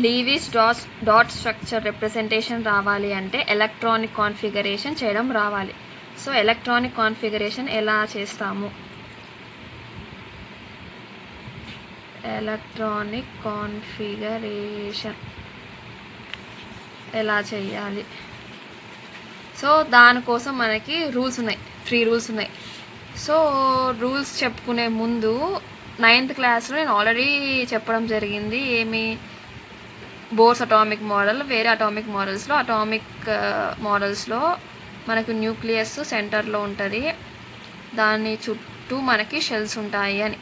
లీవిస్ dot structure representation రావాలి అంటే electronic configuration చేయడం రావాలి. సో ఎలక్ట్రానిక్ కాన్ఫిగరేషన్ ఎలా చేస్తాము? ఎలక్ట్రానిక్ కాన్ఫిగరేషన్ ఎలా చేయాలి? సో దానికోసం మనకి రూల్స్ ఉన్నాయి, 3 రూల్స్ ఉన్నాయి. సో రూల్స్ చెప్పుకునే ముందు 9th క్లాస్లో నేను ఆల్రెడీ చెప్పడం జరిగింది. ఏమి? బోర్స్ అటామిక్ మోడల్, వేరే అటామిక్ మోడల్స్లో మనకు న్యూక్లియస్ సెంటర్లో ఉంటుంది, దాని చుట్టూ మనకి షెల్స్ ఉంటాయి అని.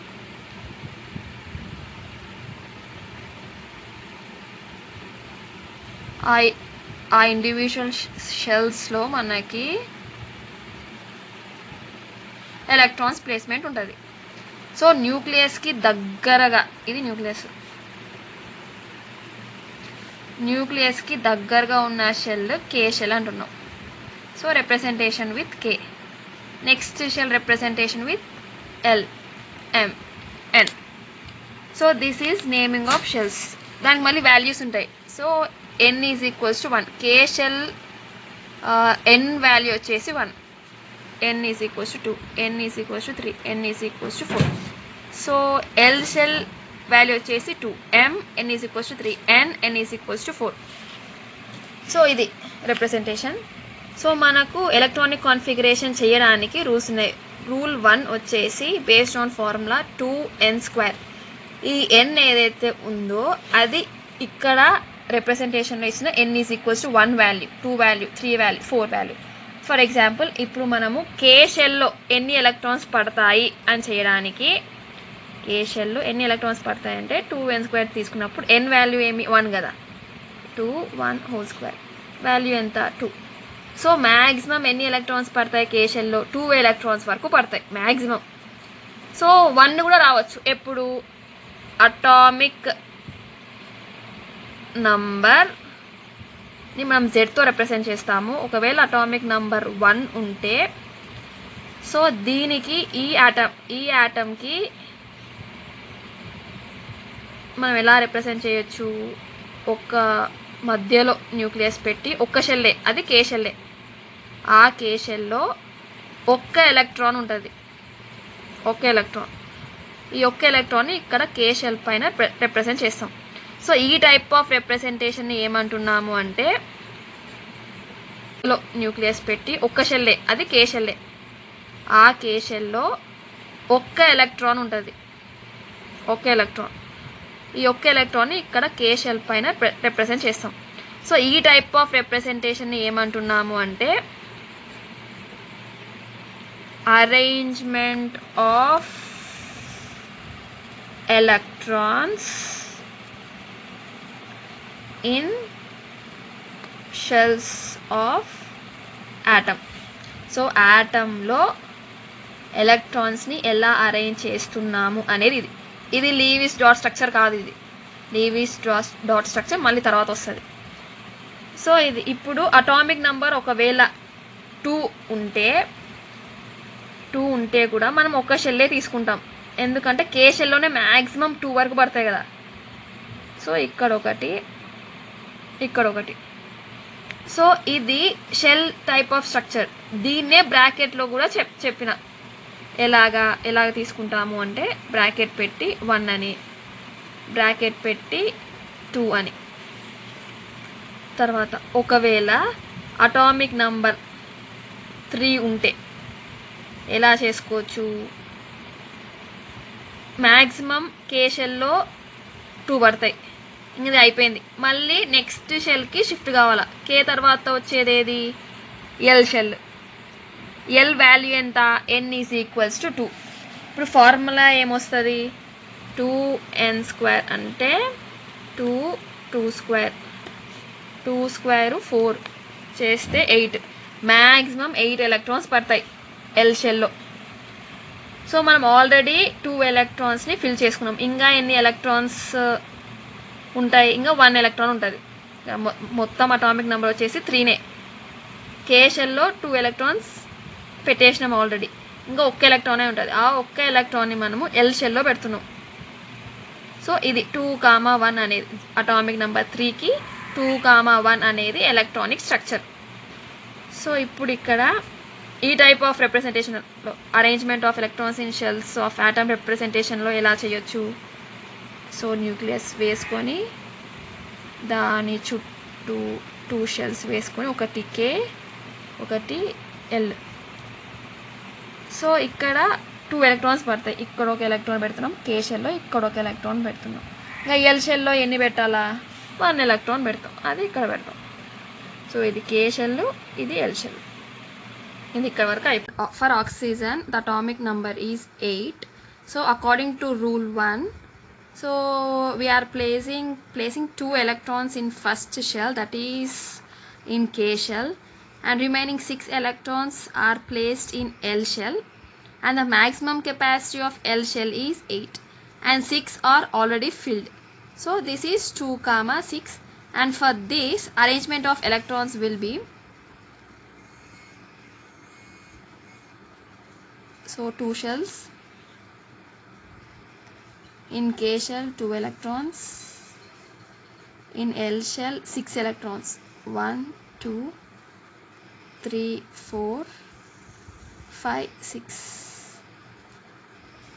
ఆ ఇండివిజువల్ షెల్స్లో మనకి ఎలక్ట్రాన్స్ ప్లేస్మెంట్ ఉంటుంది. సో న్యూక్లియస్కి దగ్గరగా, ఇది న్యూక్లియస్కి దగ్గరగా ఉన్న షెల్ కే షెల్ అంటున్నాం. So representation with K. Next shell representation with L, M, N. So this is naming of shells. దానికి మళ్ళీ వాల్యూస్ ఉంటాయి. So n is equals to 1. K shell n value వచ్చేసి 1, n is equals to 2, n is equals to 3, n is equals to 4. So L shell value వచ్చేసి 2, m, n is equals to 3, n is equals to 4. So ఇది representation. So మనకు electronic configuration చేయడానికి rules ఉన్నాయి. Rule 1 వచ్చేసి based on formula 2n². ఈ n ఏదైతే ఉందో అది ఇక్కడ రిప్రజెంటేషన్లో ఇచ్చిన n is equals to 1 value, 2 value, 3 value, 4 value. For example ఇప్పుడు మనము కే షెల్లో ఎన్ని ఎలక్ట్రాన్స్ పడతాయి అని చేయడానికి, కే షెల్లో ఎన్ని ఎలక్ట్రాన్స్ పడతాయి అంటే 2n² తీసుకున్నప్పుడు n వాల్యూ ఏమి 1 కదా, 2, 1 హోల్ స్క్వేర్, వాల్యూ ఎంత 2. సో మ్యాక్సిమం ఎన్ని ఎలక్ట్రాన్స్ పడతాయి కే షెల్లో? 2 ఎలక్ట్రాన్స్ వరకు పడతాయి మ్యాక్సిమం. సో 1 కూడా రావచ్చు. ఎప్పుడు? అటామిక్ నంబర్ని మనం జెడ్తో రిప్రజెంట్ చేస్తాము. ఒకవేళ అటామిక్ నంబర్ 1 ఉంటే, సో దీనికి ఈ యాటమ్కి మనం ఎలా రిప్రజెంట్ చేయొచ్చు? ఒక మధ్యలో న్యూక్లియస్ పెట్టి ఒక్క షెల్లే, అది కే షెల్లే. ఆ కే షెల్లో ఒక్క ఎలక్ట్రాన్ ఉంటుంది, ఒక్క ఎలక్ట్రాన్. ఈ ఒక్క ఎలక్ట్రాన్ని ఇక్కడ కే షెల్ పైన రిప్రజెంట్ చేస్తాం. సో ఈ టైప్ ఆఫ్ రిప్రజెంటేషన్ని ఏమంటున్నాము అంటే, న్యూక్లియస్ పెట్టి ఒక్క షెల్లే, అది కే షెల్లే. ఆ కే షెల్లో ఒక్క ఎలక్ట్రాన్ ఉంటుంది, ఒక్క ఎలక్ట్రాన్. ఈ ఒక్క ఎలక్ట్రాన్ని ఇక్కడ కే షెల్ పైన రిప్రజెంట్ చేస్తాం. సో ఈ టైప్ ఆఫ్ రిప్రజెంటేషన్ని ఏమంటున్నాము అంటే arrangement of electrons in shells of atom. So ఆటంలో ఎలక్ట్రాన్స్ని ఎలా అరేంజ్ చేస్తున్నాము అనేది ఇది లీవిస్ డాట్ స్ట్రక్చర్ కాదు, ఇది లీవిస్ డాట్ స్ట్రక్చర్ మళ్ళీ తర్వాత వస్తుంది. సో ఇది ఇప్పుడు అటామిక్ నంబర్ ఒకవేళ 2 ఉంటే కూడా మనం ఒక షెల్లే తీసుకుంటాం, ఎందుకంటే కే షెల్లోనే మ్యాక్సిమం 2 వరకు పడతాయి కదా. సో ఇక్కడ ఒకటి, ఇక్కడ ఒకటి. సో ఇది షెల్ టైప్ ఆఫ్ స్ట్రక్చర్. దీన్నే బ్రాకెట్లో కూడా చెప్పిన ఎలాగ తీసుకుంటాము అంటే బ్రాకెట్ పెట్టి 1 అని, బ్రాకెట్ పెట్టి 2 అని. తర్వాత ఒకవేళ అటామిక్ నంబర్ 3 ఉంటే ఎలా చేసుకోవచ్చు? మ్యాక్సిమం కే షెల్లో 2 పడతాయి, ఇది అయిపోయింది. మళ్ళీ నెక్స్ట్ షెల్కి షిఫ్ట్ కావాలా. కే తర్వాత వచ్చేది ఏది? L shell. ఎల్ వాల్యూ ఎంత? n is equals to 2. ఇప్పుడు ఫార్ములా ఏమొస్తుంది? 2n² అంటే 2, 2 స్క్వేర్, 2 స్క్వేర్ 4 చేస్తే 8. మ్యాక్సిమం 8 ఎలక్ట్రాన్స్ పడతాయి ఎల్ షెల్లో. సో మనం ఆల్రెడీ 2 ఎలక్ట్రాన్స్ని ఫిల్ చేసుకున్నాం. ఇంకా ఎన్ని ఎలక్ట్రాన్స్ ఉంటాయి? ఇంకా 1 ఎలక్ట్రాన్ ఉంటుంది. మొత్తం అటామిక్ నెంబర్ వచ్చేసి 3నే. కే షెల్లో 2 ఎలక్ట్రాన్స్ పెట్టేసినాం ఆల్రెడీ, ఇంకా ఒక్క ఎలక్ట్రానే ఉంటుంది. ఆ ఒక్క ఎలక్ట్రాన్ని మనము ఎల్ షెల్లో పెడుతున్నాం. సో సో ఇది 2,1 అనేది అటామిక్ నెంబర్ 3కి 2,1 అనేది ఎలక్ట్రానిక్ స్ట్రక్చర్. సో ఇప్పుడు ఇక్కడ ఈ టైప్ ఆఫ్ రిప్రజెంటేషన్లో arrangement of electrons in shells of atom రిప్రజెంటేషన్లో ఎలా చేయొచ్చు? సో న్యూక్లియస్ వేసుకొని దాని చుట్టూ 2 షెల్స్ వేసుకొని ఒకటి K ఒకటి L. సో ఇక్కడ 2 ఎలక్ట్రాన్స్ పడతాయి. ఇక్కడ ఒక ఎలక్ట్రాన్ పెడుతున్నాం K షెల్లో, ఇక్కడ ఒక ఎలక్ట్రాన్ పెడుతున్నాం. ఇంకా L షెల్లో ఎన్ని పెట్టాలా? 1 ఎలక్ట్రాన్ పెడతాం, అది ఇక్కడ పెడతాం. సో ఇది K షెల్, ఇది L షెల్. ఇది ఇక్కడ వరకు అయిపోయింది. For oxygen the atomic number is 8. So according to rule 1, so we are placing 2 electrons in first shell, that is in K shell, and remaining 6 electrons are placed in L shell, and the maximum capacity of L shell is 8 and 6 are already filled. So this is 2,6, and for this arrangement of electrons will be, so 2 shells, in K shell 2 electrons, in L shell 6 electrons, 1 2 3 4 5 6.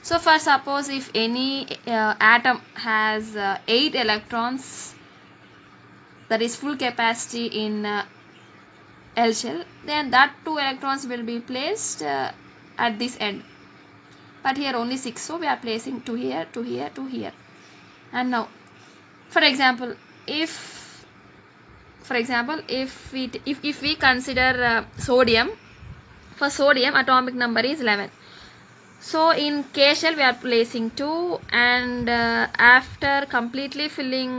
So for suppose if any atom has 8 electrons, that is full capacity in L shell, then that 2 electrons will be placed at this end. But here only 6, so we are placing 2 here, 2 here, 2 here. And now for example, if we consider sodium, for sodium atomic number is 11. So in K shell we are placing 2, and after completely filling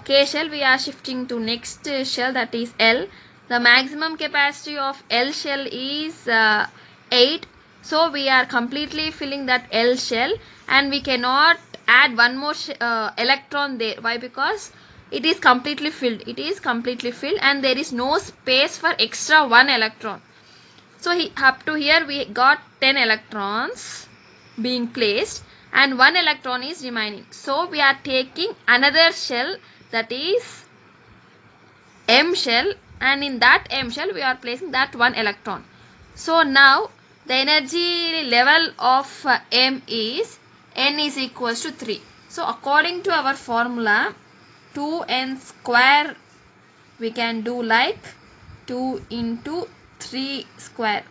K shell we are shifting to next shell, that is L. The maximum capacity of L shell is 8. So we are completely filling that L shell, and we cannot add one more electron there. Why? Because it is completely filled. It is completely filled, and there is no space for extra 1 electron. So up to here we got 10 electrons being placed, and 1 electron is remaining. So we are taking another shell, that is M shell, and in that M shell we are placing that 1 electron. So now the energy level of M is N is equals to 3. So according to our formula, 2n square we can do like 2 into 3 square.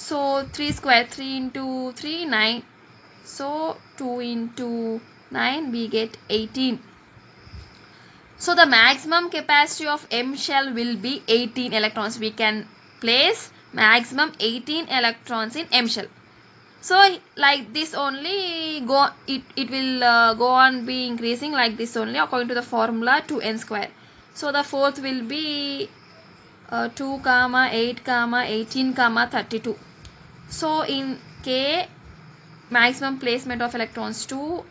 So 3 square, 3 into 3 9. So 2 into 9 we get 18. So the maximum capacity of M shell will be 18 electrons. We can place maximum 18 electrons in M shell. So like this only it will go on be increasing like this only according to the formula 2n square. So the fourth will be 2, 8, 18, 32. So in K, maximum placement of electrons 2.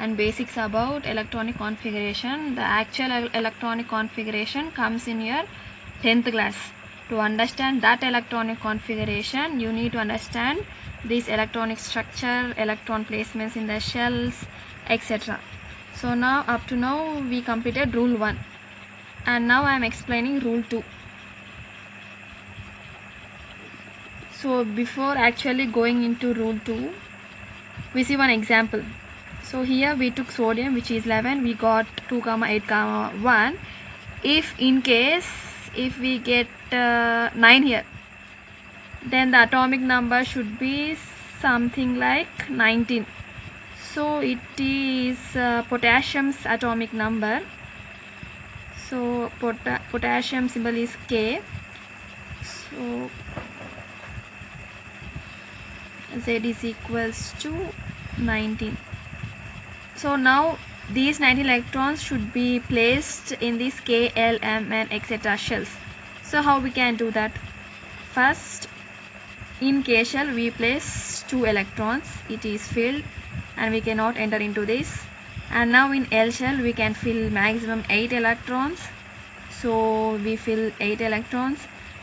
And basics about electronic configuration. The actual electronic configuration comes in your 10th class. To understand that electronic configuration, you need to understand this electronic structure, electron placements in the shells, etc. So now up to now we completed rule 1, and now I am explaining rule 2. So before actually going into rule 2, we see one example. So here we took sodium, which is 11, we got 2, 8, 1. If in case if we get 9 here, then the atomic number should be something like 19. So it is potassium's atomic number. So potassium symbol is K. So Z is equals to 19. So now these 19 electrons should be placed in these K, L, M, N, etc. shells. So how we can do that? First, in K shell we place 2 electrons. It is filled and we cannot enter into this. And now in L shell we can fill maximum 8 electrons. So we fill 8 electrons.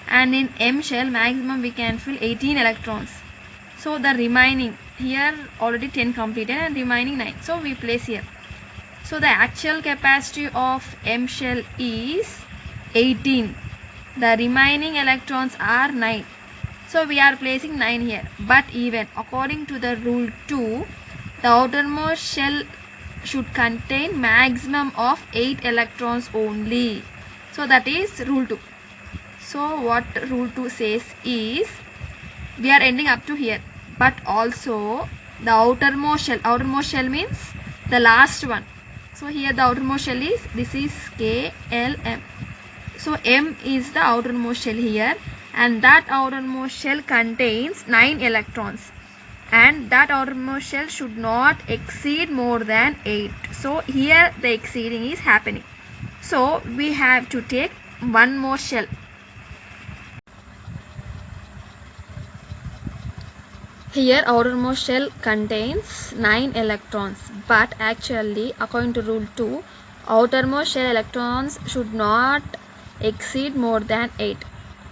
And in M shell maximum we can fill 18 electrons. So the remaining, here already 10 completed and remaining 9. So we place here. So the actual capacity of M shell is 18. The remaining electrons are 9. So we are placing 9 here. But even according to the rule 2, the outermost shell should contain maximum of 8 electrons only. So that is rule 2. So what rule 2 says is, we are ending up to here, but also the outermost shell means the last one. So here the outermost shell is, this is K, L, M. So M is the outermost shell here, and that outermost shell contains 9 electrons, and that outermost shell should not exceed more than 8. So here the exceeding is happening. So we have to take one more shell. Here outermost shell contains 9 electrons, but actually according to rule 2, outermost shell electrons should not exceed more than 8.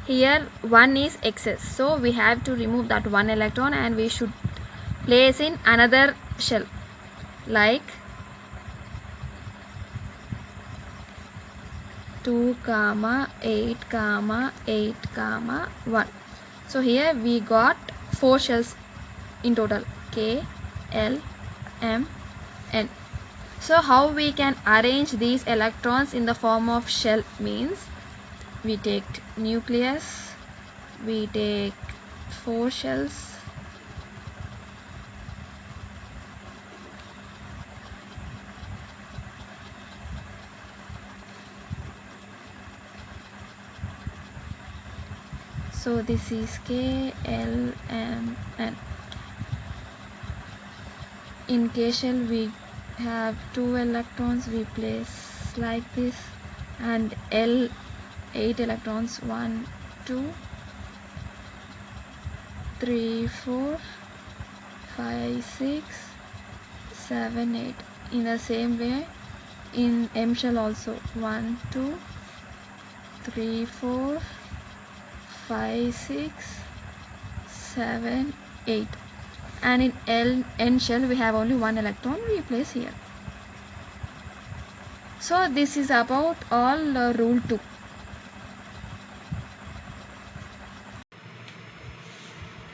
Here 1 is excess, so we have to remove that 1 electron and we should place in another shell like 2, 8, 8, 1. So here we got 4 shells in total, K, L, M, N. So how we can arrange these electrons in the form of shell means, we take nucleus, we take 4 shells, so this is K, L, M, N. In K shell we have 2 electrons, we place like this, and L 8 electrons, 1, 2, 3, 4, 5, 6, 7, 8. In the same way in M shell also, 1, 2, 3, 4, 5, 6, 7, 8. And in N shell we have only 1 electron, we place here. So this is about all rule 2.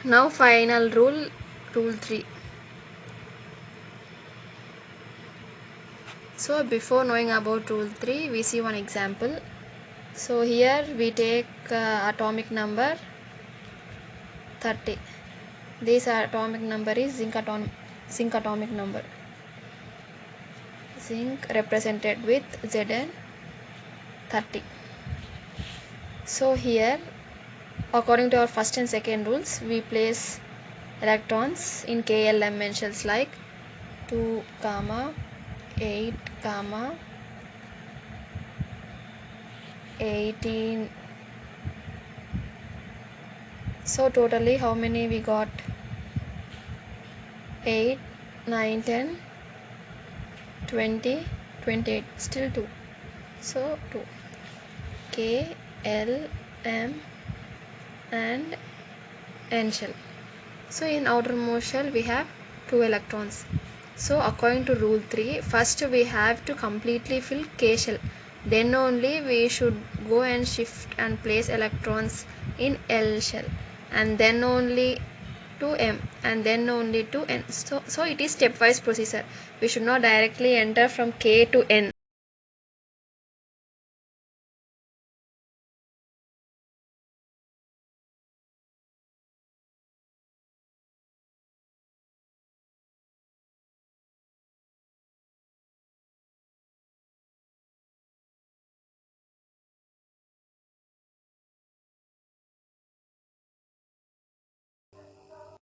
Now final rule, rule 3. So before knowing about rule 3, we see one example. So here we take atomic number 30. This atomic number is zinc atomic number. Zinc represented with Zn 30. So here according to our first and second rules, we place electrons in KLMN shells like 2, 8, 18. So totally how many we got? 8, 9, 10, 20, 28, still 2. So 2. K, L, M and N shell. So in outermost shell we have 2 electrons. So according to rule 3, first we have to completely fill K shell. Then only we should go and shift and place electrons in L shell, and then only to M, and then only to N. So it is stepwise procedure. We should not directly enter from K to N.